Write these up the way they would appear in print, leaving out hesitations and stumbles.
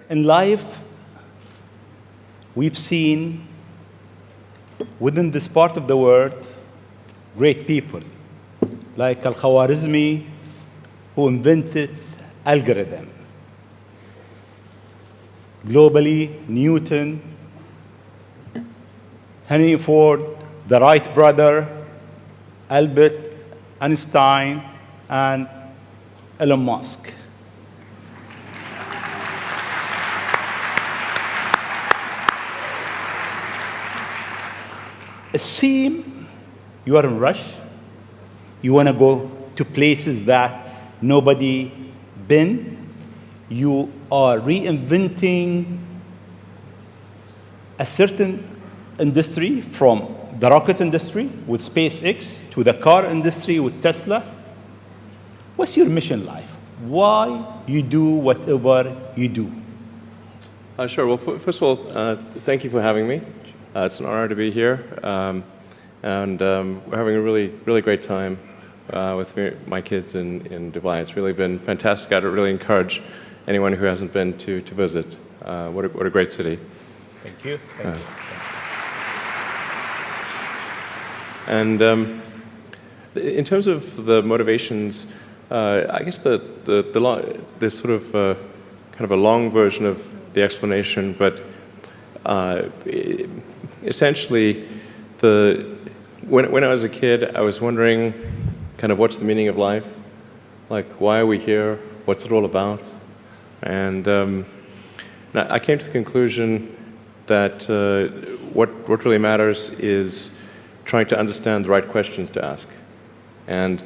In life, we've seen within this part of the world great people like Al-Khwarizmi, who invented algorithm. Globally, Newton, Henry Ford, the Wright brother, Albert Einstein, and Elon Musk. It seems you are in rush. You want to go to places that nobody been. You are reinventing a certain industry, from the rocket industry with SpaceX to the car industry with Tesla. What's your mission in life? Why you do whatever you do? Sure. Well, first of all, thank you for having me. It's an honor to be here, and we're having a really great time with my kids in Dubai. It's really been fantastic. I'd really encourage anyone who hasn't been to visit. What a great city. Thank you. Thank you. And in terms of the motivations, I guess the sort of kind of a long version of the explanation, but essentially, when I was a kid, I was wondering kind of what's the meaning of life? Like, why are we here? What's it all about? And I came to the conclusion that what really matters is trying to understand the right questions to ask. And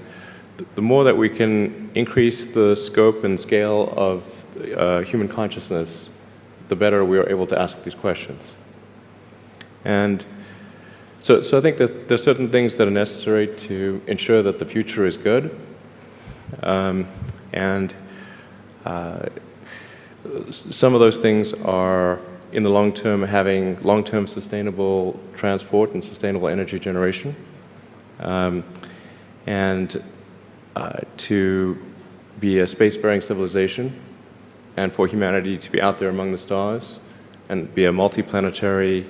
the more that we can increase the scope and scale of human consciousness, the better we are able to ask these questions. And so I think that there's certain things that are necessary to ensure that the future is good. And some of those things are, in the long term, having long-term sustainable transport and sustainable energy generation. And to be a spacefaring civilization, and for humanity to be out there among the stars and be a multiplanetary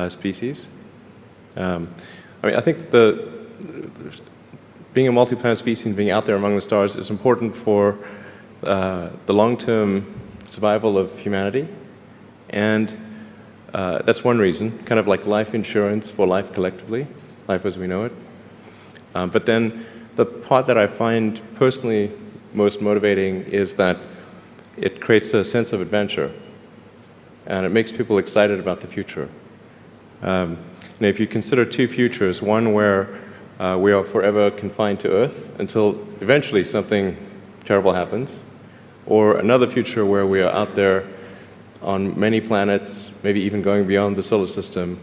species. I mean, I think being a multi-planet species and being out there among the stars is important for the long-term survival of humanity, and that's one reason, kind of like life insurance for life collectively, life as we know it. But then the part that I find personally most motivating is that it creates a sense of adventure, and it makes people excited about the future. And if you consider two futures, one where we are forever confined to Earth until eventually something terrible happens, or another future where we are out there on many planets, maybe even going beyond the solar system,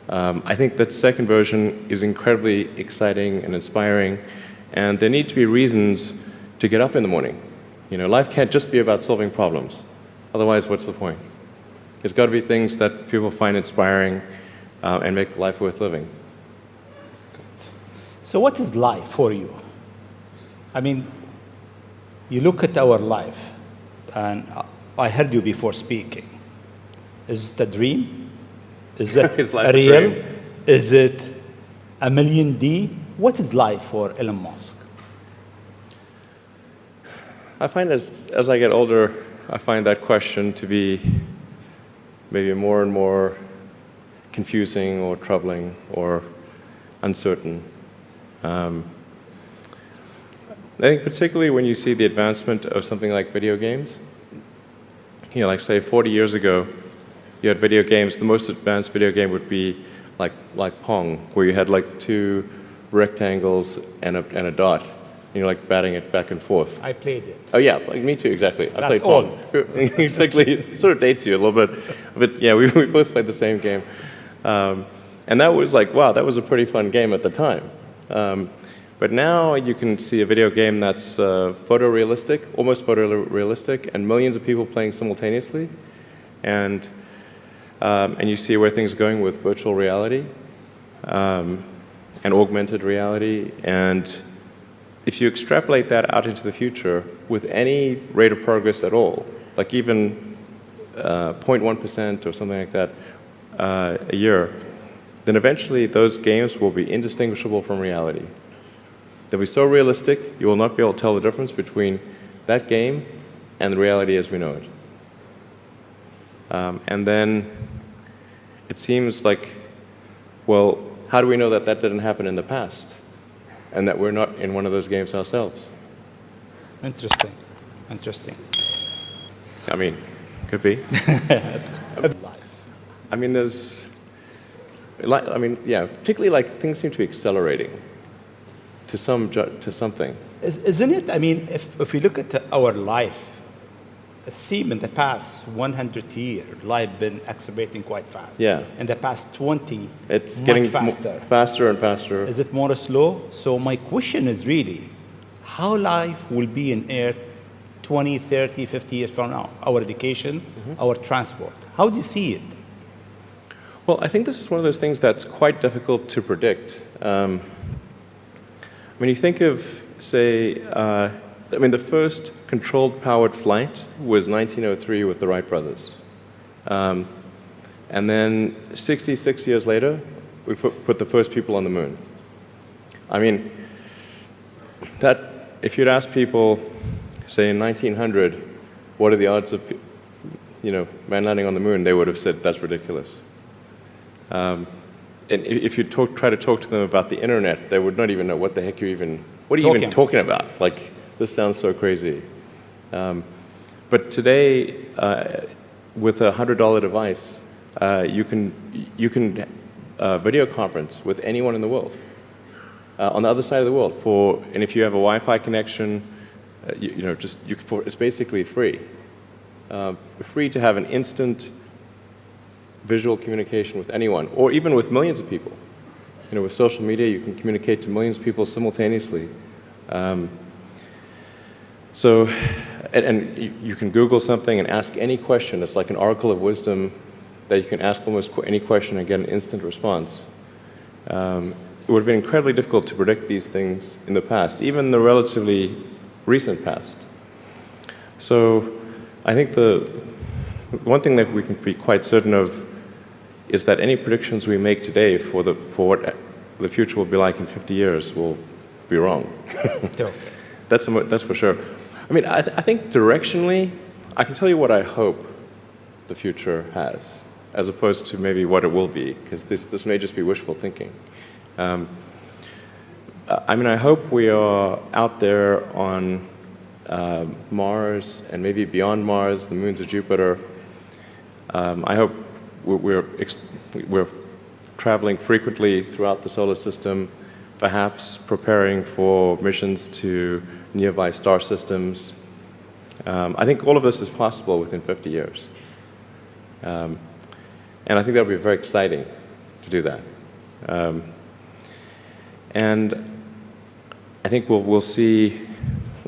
I think that second version is incredibly exciting and inspiring, and there need to be reasons to get up in the morning. You know, life can't just be about solving problems. Otherwise, what's the point? There's got to be things that people find inspiring and make life worth living. So what is life for you? I mean, you look at our life, and I heard you before speaking. Is it a dream? Is it Is life a real? dream? Is it a million D? What is life for Elon Musk? I find as I get older, I find that question to be maybe more and more confusing or troubling or uncertain. I think particularly when you see the advancement of something like video games, you know, like say 40 years ago, you had video games, the most advanced video game would be like Pong, where you had like two rectangles and a dot, and you're like batting it back and forth. I played it. Oh yeah, like me too, exactly. I That's played Pong. Exactly, it sort of dates you a little bit, but yeah, we both played the same game. And that was like, wow, that was a pretty fun game at the time. But now you can see a video game that's photorealistic, almost photorealistic, and millions of people playing simultaneously. And you see where things are going with virtual reality and augmented reality. And if you extrapolate that out into the future with any rate of progress at all, like even 0.1% or something like that a year, then eventually those games will be indistinguishable from reality. They'll be so realistic, you will not be able to tell the difference between that game and the reality as we know it. And then it seems like, well, how do we know that that didn't happen in the past and that we're not in one of those games ourselves? Interesting. Interesting. I mean, could be. I mean, there's, like, I mean, yeah, particularly like things seem to be accelerating to something. Isn't it? I mean, if we look at our life, it seems in the past 100 years, life been accelerating quite fast. Yeah. In the past 20, It's much getting faster. faster and faster. Is it more slow? So my question is really, how life will be in Earth 20, 30, 50 years from now? Our education, our transport. How do you see it? Well, I think this is one of those things that's quite difficult to predict. When you think of, say, I mean, the first controlled powered flight was 1903 with the Wright brothers. And then 66 years later, we put the first people on the moon. I mean, that, if you'd ask people, say in 1900, what are the odds of, man landing on the moon, they would have said that's ridiculous. And if you try to talk to them about the internet, they would not even know what the heck what are you even talking about? Like, this sounds so crazy. But today, with a $100 device, you can video conference with anyone in the world, on the other side of the world. And if you have a Wi-Fi connection, it's basically free. Free to have an instant visual communication with anyone, or even with millions of people. With social media, you can communicate to millions of people simultaneously. So, and you can Google something and ask any question. It's like an oracle of wisdom that you can ask almost any question and get an instant response. It would have been incredibly difficult to predict these things in the past, even the relatively recent past. So I think the one thing that we can be quite certain of is that any predictions we make today for what the future will be like in 50 years will be wrong. Okay. That's for sure. I mean, I think directionally, I can tell you what I hope the future has, as opposed to maybe what it will be, because this may just be wishful thinking. I mean, I hope we are out there on Mars and maybe beyond Mars, the moons of Jupiter. I hope we're traveling frequently throughout the solar system, perhaps preparing for missions to nearby star systems. I think all of this is possible within 50 years. And I think that would be very exciting to do that. And I think we'll see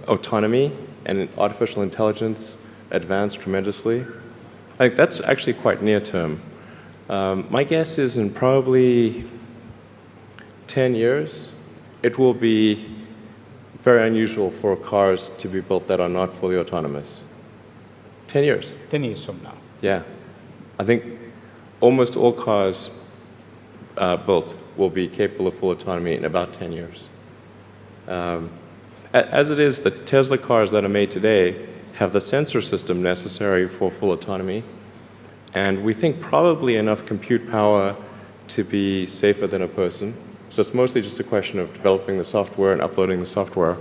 autonomy and artificial intelligence advance tremendously. I think that's actually quite near term. My guess is in probably 10 years, it will be very unusual for cars to be built that are not fully autonomous. 10 years. 10 years from now. Yeah. I think almost all cars built will be capable of full autonomy in about 10 years. As it is, the Tesla cars that are made today have the sensor system necessary for full autonomy, and we think probably enough compute power to be safer than a person. So it's mostly just a question of developing the software and uploading the software.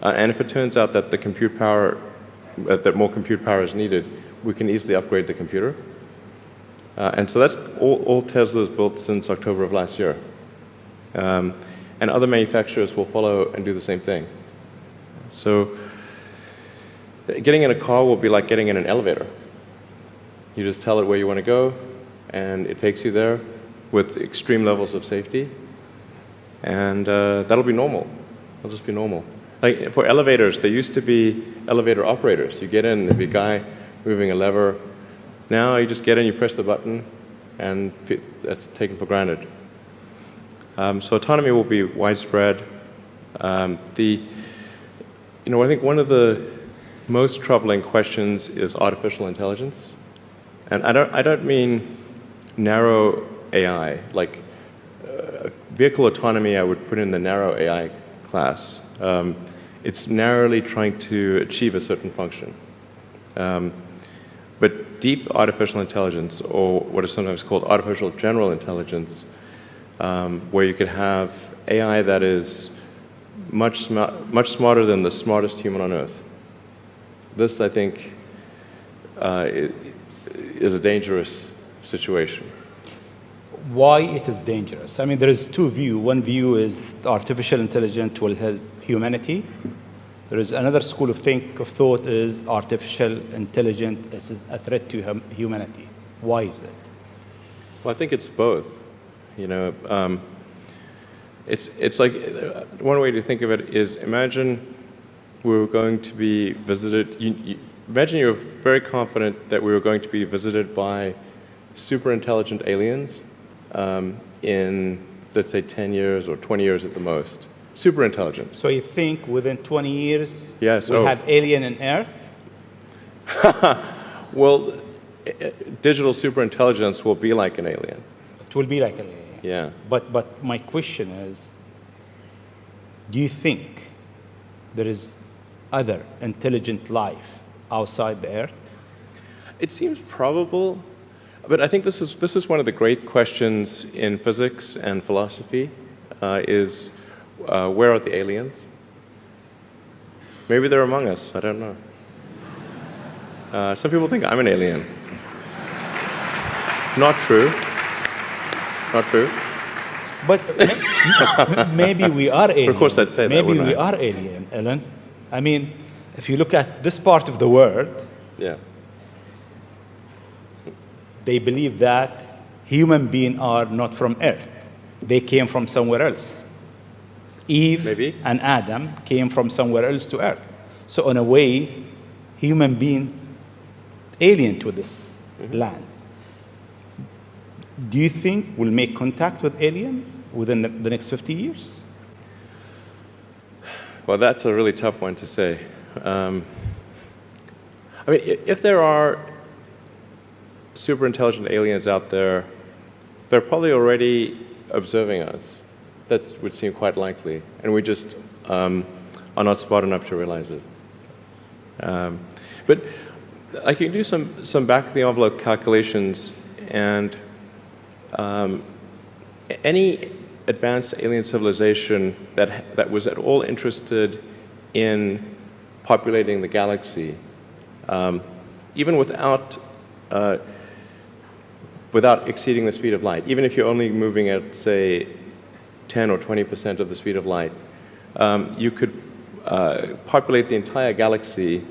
And if it turns out that the compute power, that more compute power is needed, we can easily upgrade the computer. And so that's all Tesla's built since October of last year. And other manufacturers will follow and do the same thing. So getting in a car will be like getting in an elevator. You just tell it where you want to go, and it takes you there with extreme levels of safety. And that'll be normal. It'll just be normal. Like for elevators, there used to be elevator operators. You get in, there'd be a guy moving a lever. Now you just get in, you press the button, and that's taken for granted. So autonomy will be widespread. I think one of the most troubling questions is artificial intelligence. And I don't mean narrow AI, like vehicle autonomy I would put in the narrow AI class. It's narrowly trying to achieve a certain function. But deep artificial intelligence, or what is sometimes called artificial general intelligence, where you could have AI that is much smarter than the smartest human on Earth. This, I think, is a dangerous situation. Why it is dangerous? I mean, there is two views. One view is artificial intelligence will help humanity. There is another school of thought is artificial intelligence is a threat to humanity. Why is it? Well, I think it's both. You know, it's like one way to think of it is imagine we were going to be visited. Imagine you're very confident that we were going to be visited by super intelligent aliens in, let's say, 10 years or 20 years at the most. Super intelligent. So you think within 20 years yes, we'll have alien in Earth? Well, digital superintelligence will be like an alien. It will be like an alien. Yeah. But my question is, do you think there is other intelligent life outside the Earth? It seems probable, but I think this is one of the great questions in physics and philosophy, is where are the aliens? Maybe they're among us, I don't know. Some people think I'm an alien. Not true. Not true. But maybe we are alien. Of course I'd say that, maybe wouldn't we I? are alien, Ellen. I mean, if you look at this part of the world, Yeah. they believe that human beings are not from Earth. They came from somewhere else. Eve Maybe. and Adam came from somewhere else to Earth. So in a way, human being alien to this land. Do you think we'll make contact with alien within the next 50 years? Well, that's a really tough one to say. I mean, if there are super intelligent aliens out there, they're probably already observing us. That would seem quite likely, and we just are not smart enough to realize it. But I can do some back-of-the-envelope calculations, and any advanced alien civilization that was at all interested in populating the galaxy, even without exceeding the speed of light, even if you're only moving at, say, 10 or 20% of the speed of light, you could populate the entire galaxy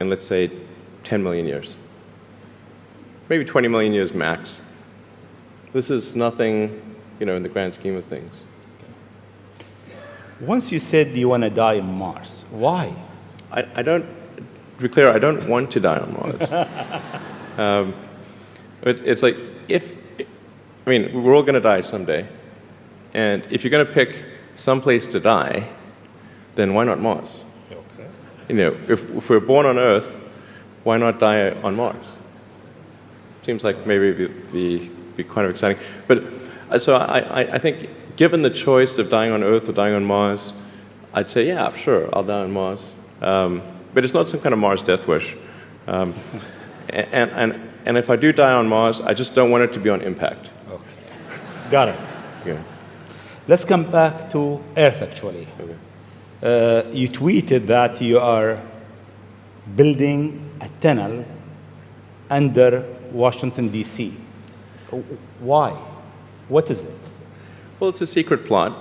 in, let's say, 10 million years. Maybe 20 million years max. This is nothing, you know, in the grand scheme of things. Once you said you want to die on Mars, why? I don't, to be clear, I don't want to die on Mars. It's like, I mean, we're all going to die someday. And if you're going to pick some place to die, then why not Mars? Okay. You know, if we're born on Earth, why not die on Mars? Seems like maybe it'd be kind of exciting. But so I think, given the choice of dying on Earth or dying on Mars, I'd say, yeah, sure, I'll die on Mars. But it's not some kind of Mars death wish. And if I do die on Mars, I just don't want it to be on impact. Okay. Got it. Yeah. Let's come back to Earth, actually. Okay. You tweeted that you are building a tunnel under Washington, D.C. Why? What is it? Well, it's a secret plot,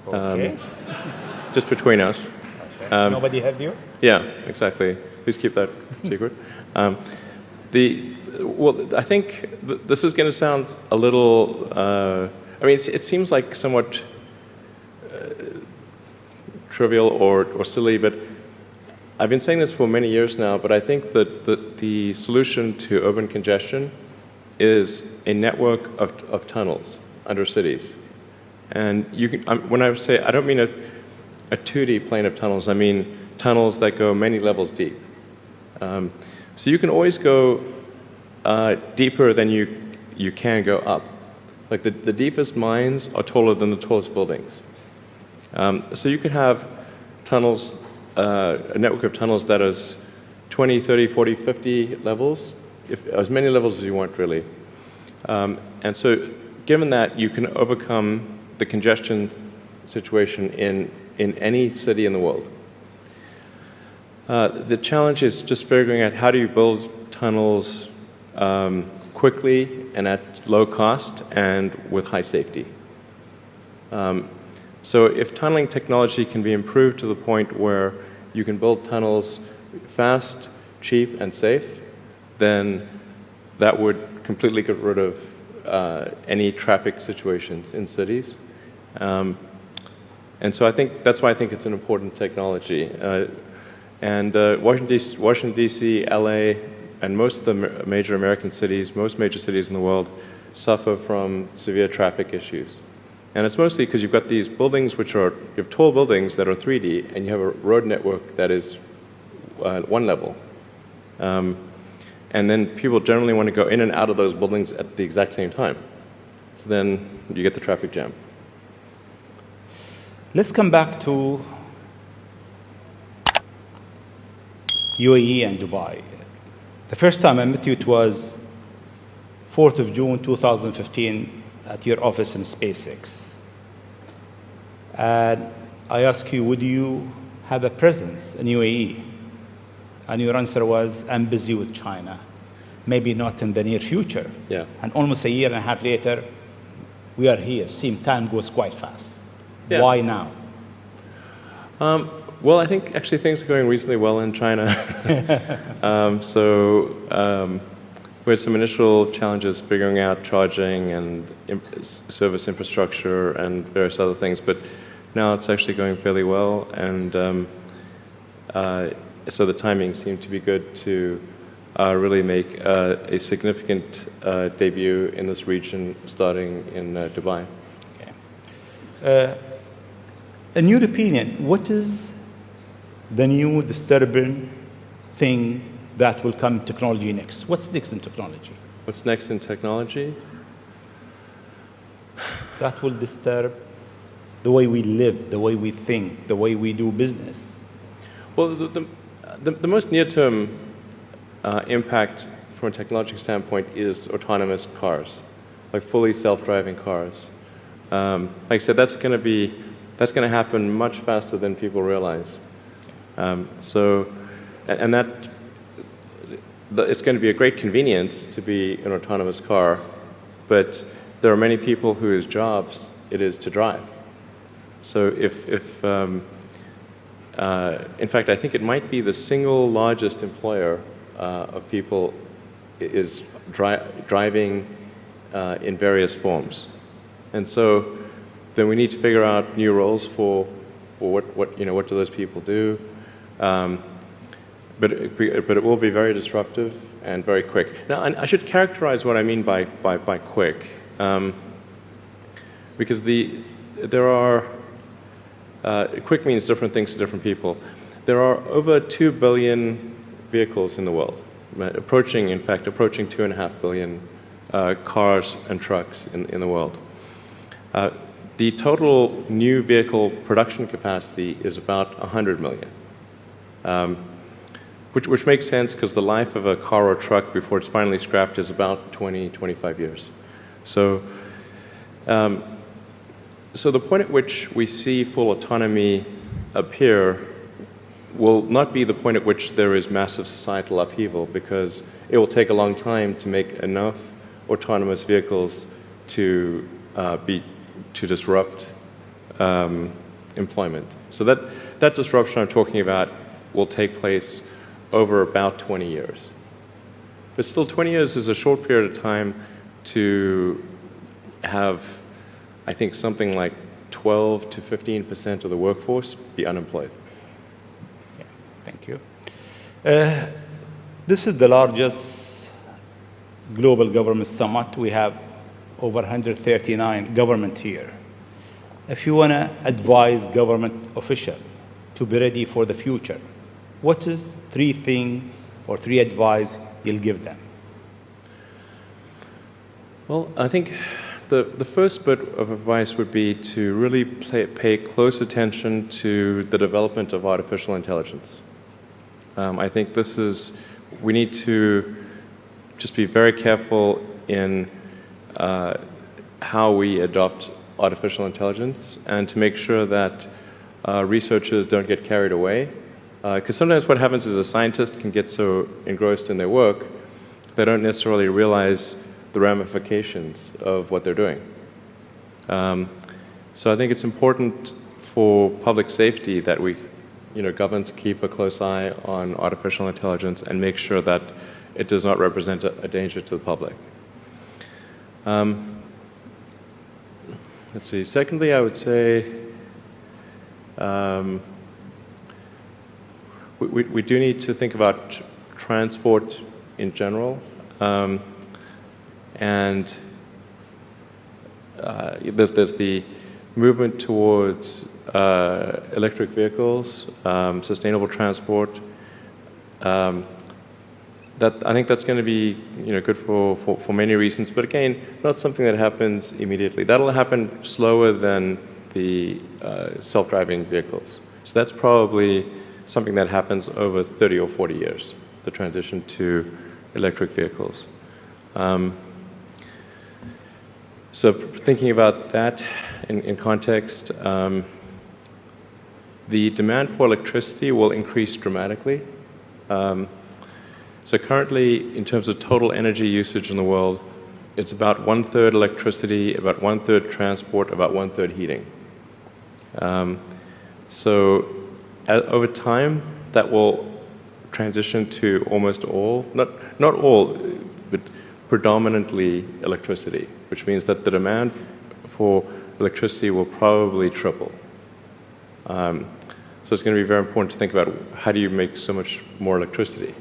Okay. just between us. Nobody heard you? Yeah, exactly. Please keep that secret. Well, I think this is going to sound a little. I mean, it seems like somewhat trivial or silly, but I've been saying this for many years now. But I think that the solution to urban congestion is a network of tunnels under cities. And you can, when I say, I don't mean a 2D plane of tunnels. I mean tunnels that go many levels deep. So you can always go deeper than you can go up. Like the deepest mines are taller than the tallest buildings. So you could have tunnels, a network of tunnels that is 20, 30, 40, 50 levels, as many levels as you want, really. And so given that, you can overcome the congestion situation in any city in the world. The challenge is just figuring out how do you build tunnels quickly and at low cost and with high safety. So if tunneling technology can be improved to the point where you can build tunnels fast, cheap, and safe, then that would completely get rid of any traffic situations in cities. And so I think that's why I think it's an important technology. Washington, D.C., LA, and most of the major American cities, most major cities in the world, suffer from severe traffic issues. And it's mostly because you've got these buildings you have tall buildings that are 3D, and you have a road network that is one level. And then people generally want to go in and out of those buildings at the exact same time. So then you get the traffic jam. Let's come back to UAE and Dubai. The first time I met you, it was 4th of June 2015 at your office in SpaceX. And I asked you, would you have a presence in UAE? And your answer was, I'm busy with China. Maybe not in the near future. Yeah. And almost a year and a half later, we are here. Seems time goes quite fast. Yeah. Why now? Well, I think actually things are going reasonably well in China. We had some initial challenges figuring out charging and service infrastructure and various other things, but now it's actually going fairly well, and so the timing seemed to be good to really make a significant debut in this region, starting in Dubai. Okay. In your opinion, what is the new disturbing thing that will come in technology next? What's next in technology? What's next in technology? That will disturb the way we live, the way we think, the way we do business. Well, the most near-term impact from a technological standpoint is autonomous cars, like fully self-driving cars. Like I said, that's going to happen much faster than people realize. It's going to be a great convenience to be an autonomous car, but there are many people whose jobs it is to drive. So in fact, I think it might be the single largest employer of people is driving in various forms. And so then we need to figure out new roles for what do those people do. But it will be very disruptive and very quick. Now, I should characterize what I mean by quick, because quick means different things to different people. There are over 2 billion vehicles in the world, approaching 2.5 billion cars and trucks in the world. The total new vehicle production capacity is about 100 million. Which makes sense because the life of a car or truck before it's finally scrapped is about 20, 25 years. So the point at which we see full autonomy appear will not be the point at which there is massive societal upheaval, because it will take a long time to make enough autonomous vehicles to disrupt employment. So that disruption I'm talking about will take place over about 20 years. But still, 20 years is a short period of time to have, I think, something like 12 to 15% of the workforce be unemployed. Yeah, thank you. This is the largest global government summit. We have over 139 government here. If you want to advise government official to be ready for the future, what is 3 things or 3 advice you'll give them? Well, I think the first bit of advice would be to really pay close attention to the development of artificial intelligence. I think we need to just be very careful in how we adopt artificial intelligence and to make sure that researchers don't get carried away. Because sometimes what happens is a scientist can get so engrossed in their work, they don't necessarily realize the ramifications of what they're doing. So I think it's important for public safety that governments keep a close eye on artificial intelligence and make sure that it does not represent a danger to the public. Let's see. Secondly, I would say we do need to think about transport in general. And there's the movement towards electric vehicles, sustainable transport. I think that's going to be good for many reasons, but again, not something that happens immediately. That'll happen slower than the self-driving vehicles. So that's probably something that happens over 30 or 40 years, the transition to electric vehicles. So thinking about that in context, the demand for electricity will increase dramatically. So currently, in terms of total energy usage in the world, it's about 1/3 electricity, about 1/3 transport, about 1/3 heating. So over time, that will transition to almost all, not all, but predominantly electricity, which means that the demand for electricity will probably triple. So it's going to be very important to think about how do you make so much more electricity.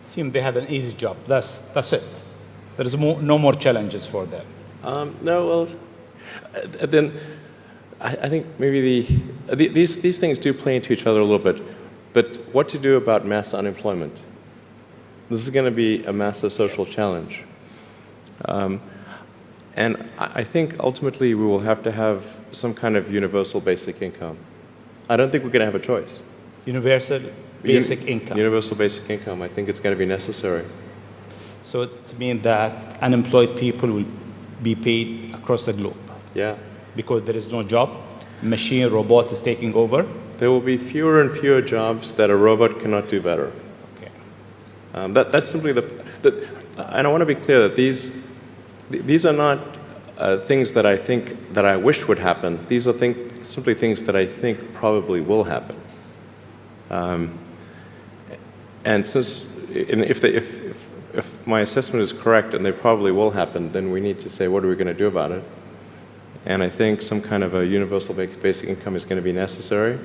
Seem they have an easy job. That's it. There is no more challenges for them. No, well, then I think maybe these things do play into each other a little bit. But what to do about mass unemployment? This is going to be a massive social challenge. And I think ultimately we will have to have some kind of universal basic income. I don't think we're going to have a choice. Universal basic income. Universal basic income. I think it's going to be necessary. So it means that unemployed people will be paid across the globe. Yeah. Because there is no job, robot is taking over. There will be fewer and fewer jobs that a robot cannot do better. Okay. That's simply and I want to be clear that these are not things that I think that I wish would happen. These are simply things that I think probably will happen. And if my assessment is correct and they probably will happen, then we need to say, what are we going to do about it? And I think some kind of a universal basic income is going to be necessary.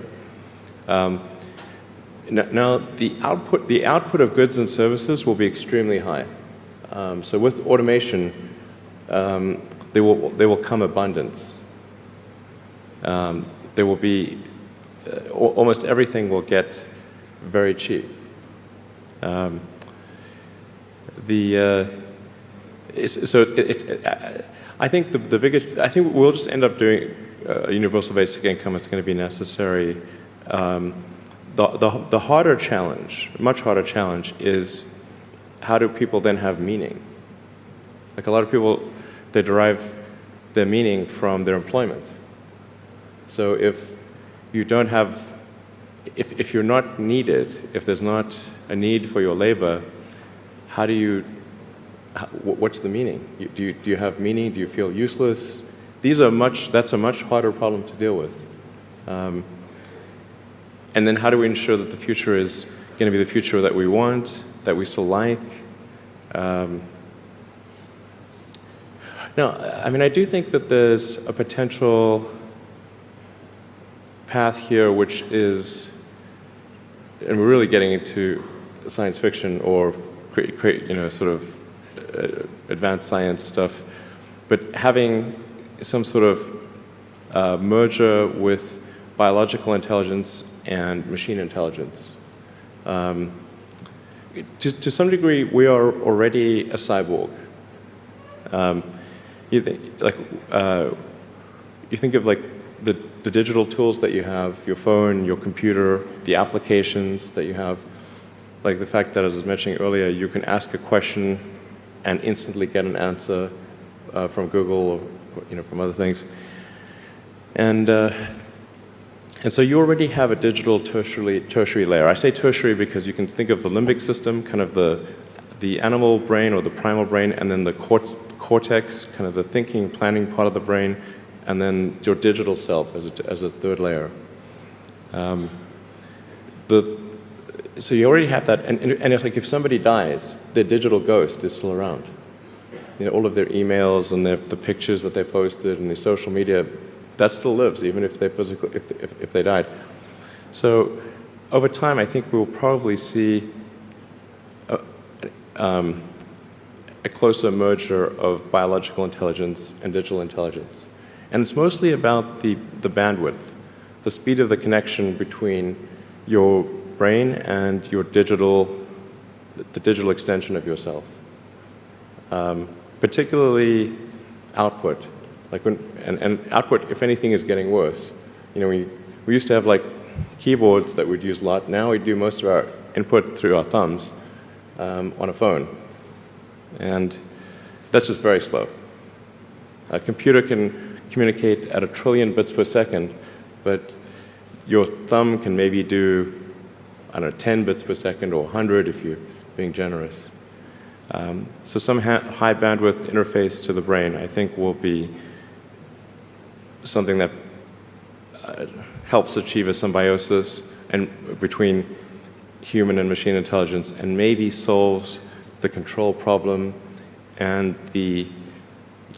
Now, the output of goods and services will be extremely high. So with automation, there will come abundance. There will be almost everything will get very cheap. I think I think we'll just end up doing a universal basic income. It's going to be necessary. The harder challenge, much harder challenge, is how do people then have meaning? Like a lot of people, they derive their meaning from their employment. So if you don't have, if you're not needed, if there's not a need for your labor, how do you? What's the meaning? Do you have meaning? Do you feel useless? That's a much harder problem to deal with. And then how do we ensure that the future is going to be the future that we want, that we still like? No, I mean, I do think that there's a potential path here which is, and we're really getting into science fiction or sort of advanced science stuff, but having some sort of merger with biological intelligence and machine intelligence. To some degree, we are already a cyborg. You think of like the digital tools that you have, your phone, your computer, the applications that you have, like the fact that, as I was mentioning earlier, you can ask a question and instantly get an answer from Google or from other things. And so you already have a digital tertiary layer. I say tertiary because you can think of the limbic system, kind of the animal brain or the primal brain, and then the cortex, kind of the thinking, planning part of the brain, and then your digital self as a third layer. So you already have that, and it's like if somebody dies, their digital ghost is still around. All of their emails and the pictures that they posted and the social media, that still lives, even if they died. So over time, I think we'll probably see a closer merger of biological intelligence and digital intelligence. And it's mostly about the bandwidth, the speed of the connection between your brain and the digital extension of yourself. Particularly output. And output, if anything, is getting worse. We used to have like keyboards that we'd use a lot. Now we do most of our input through our thumbs on a phone. And that's just very slow. A computer can communicate at 1 trillion bits per second, but your thumb can maybe do, 10 bits per second or 100 if you're being generous. So some high bandwidth interface to the brain, I think, will be something that helps achieve a symbiosis between human and machine intelligence, and maybe solves the control problem and the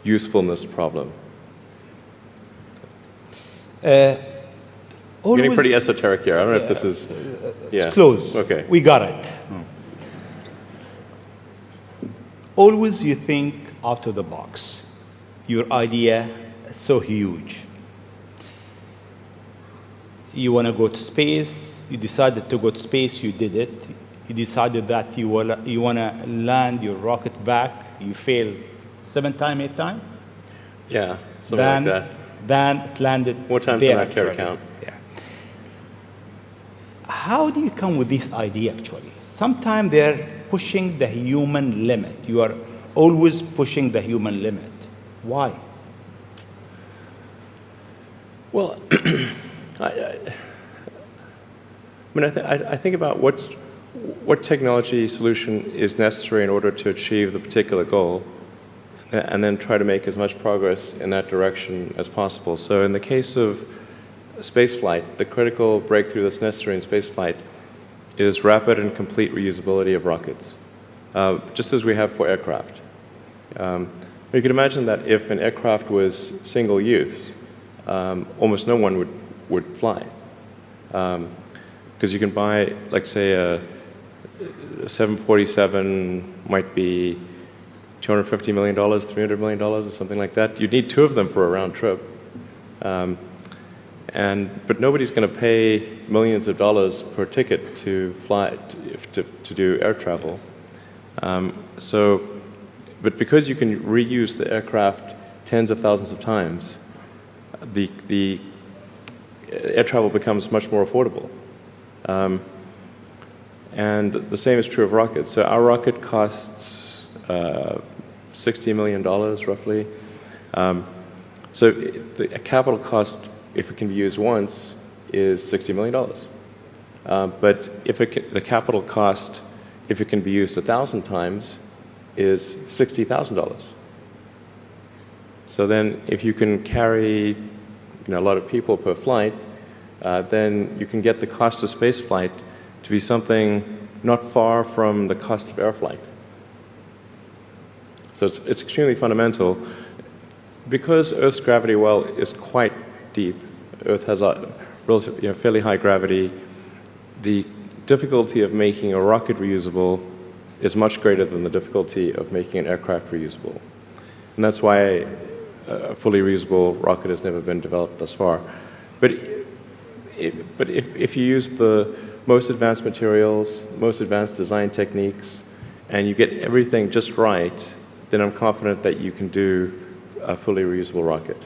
usefulness problem. Getting pretty esoteric here. I don't know if this is... It's close. Okay. We got it. Always you think out of the box. Your idea is so huge. You want to go to space. You decided to go to space. You did it. You decided that you want to land your rocket back. You failed 7 times, 8 times? Yeah, something like that. Then it landed more times than I care to count. Yeah. How do you come with this idea, actually? Sometimes they're pushing the human limit. You are always pushing the human limit. Why? Well, I think about what technology solution is necessary in order to achieve the particular goal, and then try to make as much progress in that direction as possible. So in the case of spaceflight, the critical breakthrough that's necessary in spaceflight is rapid and complete reusability of rockets, just as we have for aircraft. You can imagine that if an aircraft was single use, almost no one would fly. Because you can buy, like, say, a 747 might be $250 million, $300 million, or something like that. You'd need 2 of them for a round trip. But nobody's going to pay millions of dollars per ticket to fly, to do air travel. But because you can reuse the aircraft tens of thousands of times, the air travel becomes much more affordable. And the same is true of rockets. So our rocket costs $60 million, roughly. So the capital cost, if it can be used once, is $60 million. But the capital cost, if it can be used 1,000 times, is $60,000. So then if you can carry a lot of people per flight, then you can get the cost of space flight to be something not far from the cost of air flight. So it's extremely fundamental. Because Earth's gravity well is quite deep, Earth has a relatively, fairly high gravity, the difficulty of making a rocket reusable is much greater than the difficulty of making an aircraft reusable. And that's why a fully reusable rocket has never been developed thus far. But but if you use the most advanced materials, most advanced design techniques, and you get everything just right, then I'm confident that you can do a fully reusable rocket.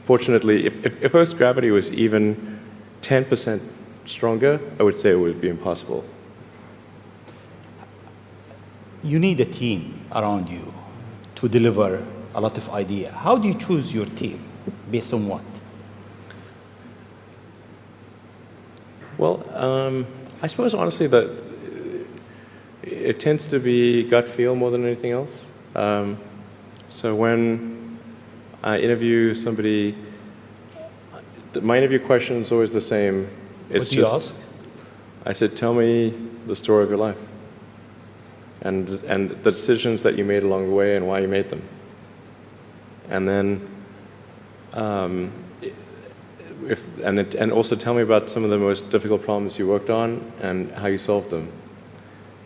Fortunately, if Earth's gravity was even 10% stronger, I would say it would be impossible. You need a team around you to deliver a lot of ideas. How do you choose your team? Based on what? Well, I suppose honestly that it tends to be gut feel more than anything else. So when I interview somebody, my interview question is always the same. It's What do you ask? I said, tell me the story of your life, and the decisions that you made along the way and why you made them. And then, and also tell me about some of the most difficult problems you worked on and how you solved them.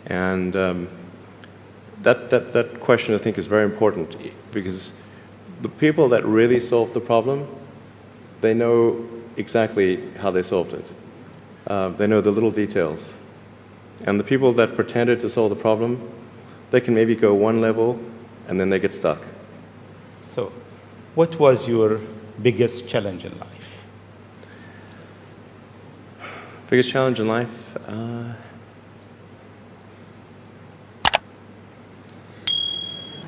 And that question I think is very important, because the people that really solved the problem, they know exactly how they solved it. They know the little details. And the people that pretended to solve the problem, they can maybe go one level and then they get stuck. So, what was your biggest challenge in life? Biggest challenge in life?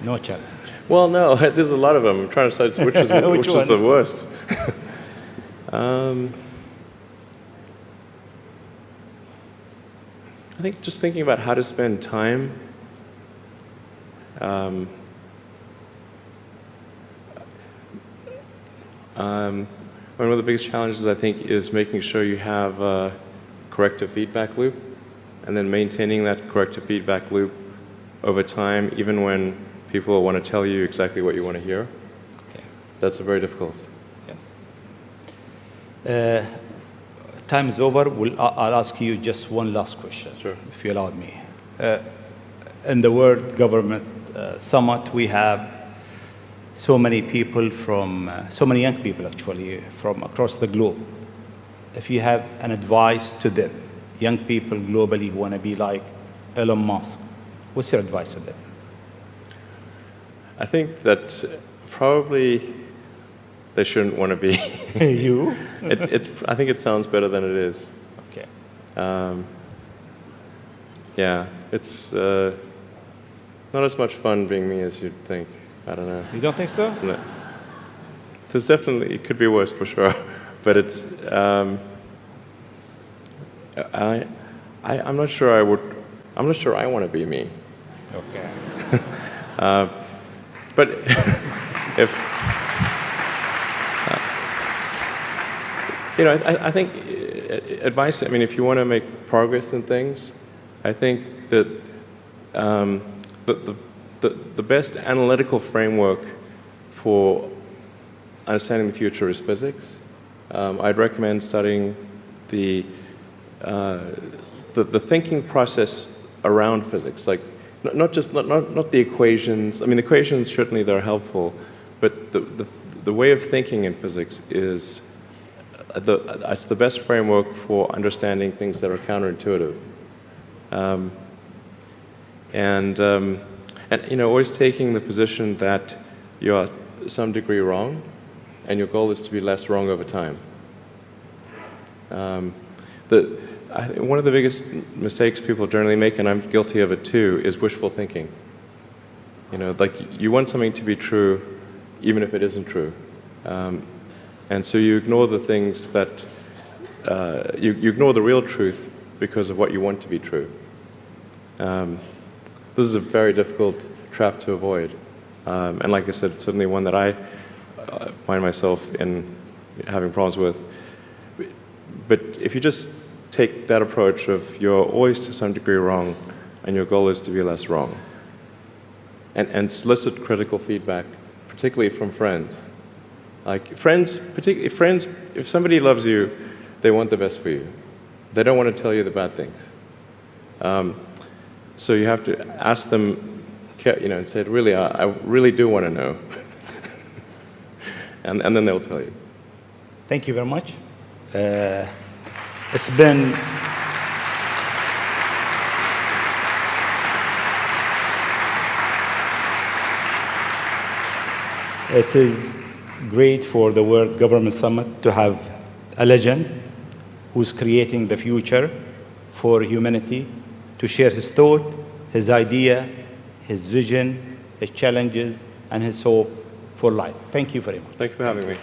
No challenge. Well, no, there's a lot of them. I'm trying to decide which is which is the worst. I think just thinking about how to spend time. One of the biggest challenges, I think, is making sure you have a corrective feedback loop, and then maintaining that corrective feedback loop over time, even when people want to tell you exactly what you want to hear. Okay. That's very difficult. Yes. Time is over. I'll ask you just one last question, Sure. if you allow me. In the World Government Summit, we have so many people so many young people actually, from across the globe. If you have an advice to them, young people globally who want to be like Elon Musk, what's your advice to them? I think that probably they shouldn't want to be. You? I think it sounds better than it is. Okay. Yeah, it's not as much fun being me as you'd think. I don't know. You don't think so? No. There's definitely, it could be worse for sure, but it's, I'm not sure I'm not sure I want to be me. Okay. But if, you know, I think advice, I mean, if you want to make progress in things, I think that the best analytical framework for understanding the future is physics. I'd recommend studying the thinking process around physics, like not the equations. I mean, the equations certainly they're helpful, but the way of thinking in physics is it's the best framework for understanding things that are counterintuitive. And you know, always taking the position that you are to some degree wrong, and your goal is to be less wrong over time. One of the biggest mistakes people generally make, and I'm guilty of it too, is wishful thinking. You know, like you want something to be true, even if it isn't true, and so you ignore the things that you ignore the real truth because of what you want to be true. This is a very difficult trap to avoid, and like I said, certainly one that I find myself in having problems with. But if you just take that approach of you're always to some degree wrong, and your goal is to be less wrong, and solicit critical feedback, particularly from friends. Like friends, particularly friends, if somebody loves you, they want the best for you. They don't want to tell you the bad things. So you have to ask them, you know, and say, really, I really do want to know. and then they'll tell you. Thank you very much. It's been It is great for the World Government Summit to have a legend who's creating the future for humanity to share his thought, his idea, his vision, his challenges, and his hope for life. Thank you very much. Thank you for having me.